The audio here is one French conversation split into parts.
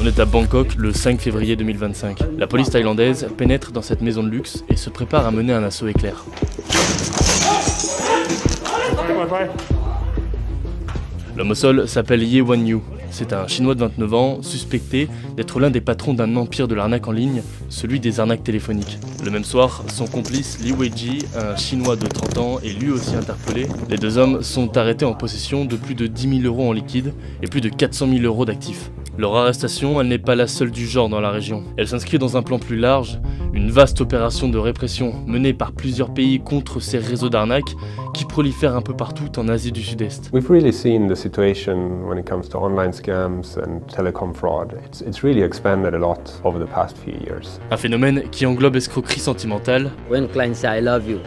On est à Bangkok le 5 février 2025. La police thaïlandaise pénètre dans cette maison de luxe et se prépare à mener un assaut éclair. L'homme au sol s'appelle Ye Wan Yu. C'est un Chinois de 29 ans, suspecté d'être l'un des patrons d'un empire de l'arnaque en ligne, celui des arnaques téléphoniques. Le même soir, son complice Li Weiji, un Chinois de 30 ans, est lui aussi interpellé. Les deux hommes sont arrêtés en possession de plus de 10 000 € en liquide et plus de 400 000 € d'actifs. Leur arrestation, elle n'est pas la seule du genre dans la région. Elle s'inscrit dans un plan plus large, une vaste opération de répression menée par plusieurs pays contre ces réseaux d'arnaques qui prolifèrent un peu partout en Asie du Sud-Est. We've really seen the situation when it comes to online scams and telecom fraud. It's really expanded a lot over the past few years. Un phénomène qui englobe escroquerie sentimentale, When client say I love you,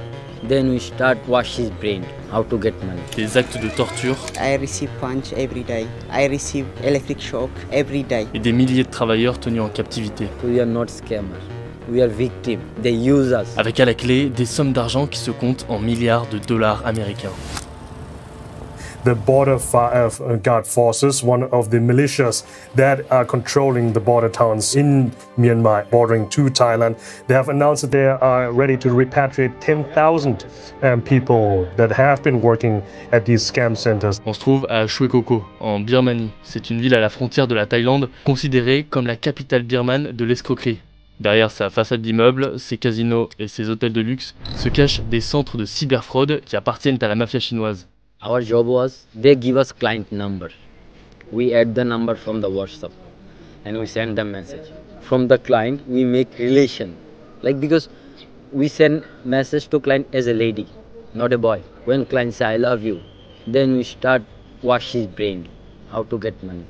then we start wash his brain, how to get money. des actes de torture I receive punch every day. I receive electric shock every day. et des milliers de travailleurs tenus en captivité. We are not scammers, we are victims. They use us. Avec à la clé des sommes d'argent qui se comptent en milliards de dollars américains. The border guard forces, one of the militias that are controlling the border towns in Myanmar, bordering to Thailand, they have announced that they are ready to repatriate 10,000 people that have been working at these scam centers. On se trouve à Shwe Koko, en Birmanie. C'est une ville à la frontière de la Thaïlande, considérée comme la capitale birmane de l'escroquerie. Derrière sa façade d'immeubles, ses casinos et ses hôtels de luxe se cachent des centres de cyberfraude qui appartiennent à la mafia chinoise. Our job was, they give us client number. We add the number from the WhatsApp and we send them message. From the client, we make relation. Like because we send message to client as a lady, not a boy. When client say I love you, then we start wash his brain, how to get money.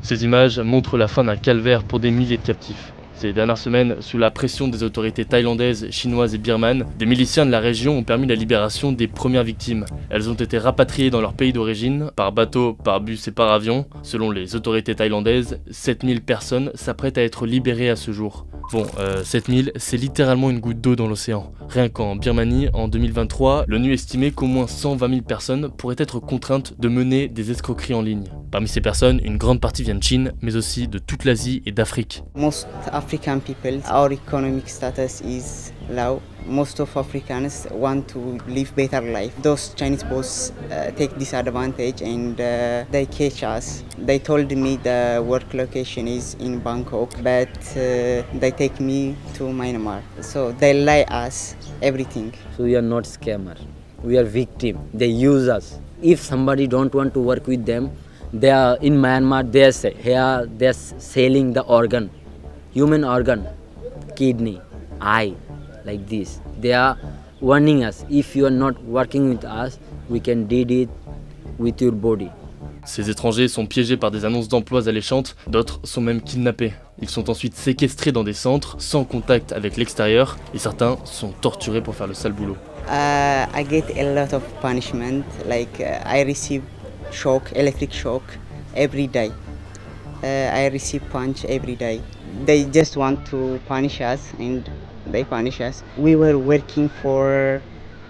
Ces images montrent la fin d'un calvaire pour des milliers de captifs. Ces dernières semaines, sous la pression des autorités thaïlandaises, chinoises et birmanes, des miliciens de la région ont permis la libération des premières victimes. Elles ont été rapatriées dans leur pays d'origine, par bateau, par bus et par avion. Selon les autorités thaïlandaises, 7000 personnes s'apprêtent à être libérées à ce jour. Bon, 7000, c'est littéralement une goutte d'eau dans l'océan. Rien qu'en Birmanie, en 2023, l'ONU estimait qu'au moins 120 000 personnes pourraient être contraintes de mener des escroqueries en ligne. Parmi ces personnes, une grande partie vient de Chine, mais aussi de toute l'Asie et d'Afrique. Most African people, our economic status is low. Most of Africans want to live better life. Those Chinese boys take disadvantage and they catch us. They told me the work location is in Bangkok, but they take me to Myanmar. So they lie us everything. So we are not scammers, we are victim. They use us. If somebody don't want to work with them, they are in Myanmar, they are selling the organ, human organ, kidney, eye, like this. They are warning us, if you are not working with us, we can do it with your body. Ces étrangers sont piégés par des annonces d'emplois alléchantes, d'autres sont même kidnappés. Ils sont ensuite séquestrés dans des centres, sans contact avec l'extérieur, et certains sont torturés pour faire le sale boulot. I get a lot of punishment, like I receive shock, electric shock every day. I receive punch every day. They just want to punish us and they punish us. We were working for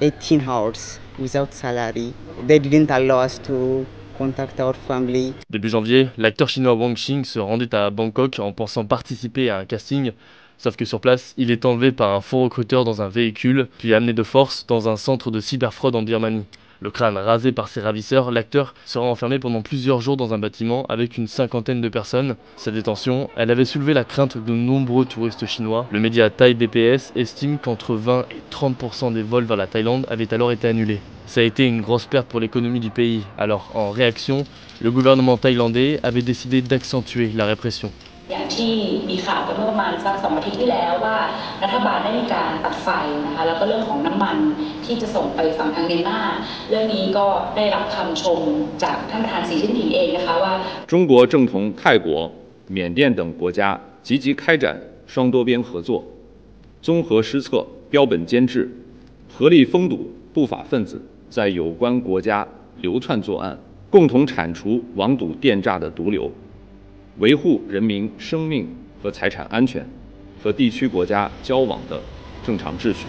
18 hours without salary. They didn't allow us to contact our family. Début janvier, l'acteur chinois Wang Xing se rendait à Bangkok en pensant participer à un casting, sauf que sur place, il est enlevé par un faux recruteur dans un véhicule, puis amené de force dans un centre de cyberfraude en Birmanie. Le crâne rasé par ses ravisseurs, l'acteur sera enfermé pendant plusieurs jours dans un bâtiment avec une cinquantaine de personnes. Sa détention, elle avait soulevé la crainte de nombreux touristes chinois. Le média Thai DPS estime qu'entre 20 et 30% des vols vers la Thaïlande avaient alors été annulés. Ça a été une grosse perte pour l'économie du pays. Alors, en réaction, le gouvernement thaïlandais avait décidé d'accentuer la répression. อย่างที่มีข่าวกันเมื่อประมาณสัก2 อาทิตย์ที่แล้วว่ารัฐบาลได้มีการตัดไฟนะคะแล้วก็เรื่องของน้ำมันที่จะส่งไปฝั่งทางเมียนมาเรื่องนี้ก็ได้รับคำชมจากท่านประธานสีจิ้นผิงเองนะคะว่า中国正同泰国、缅甸等国家积极开展双多边合作，综合施策，标本兼治，合力封堵不法分子在有关国家流窜作案，共同铲除网赌电诈的毒瘤。 维护人民生命和财产安全和地区国家交往的正常秩序。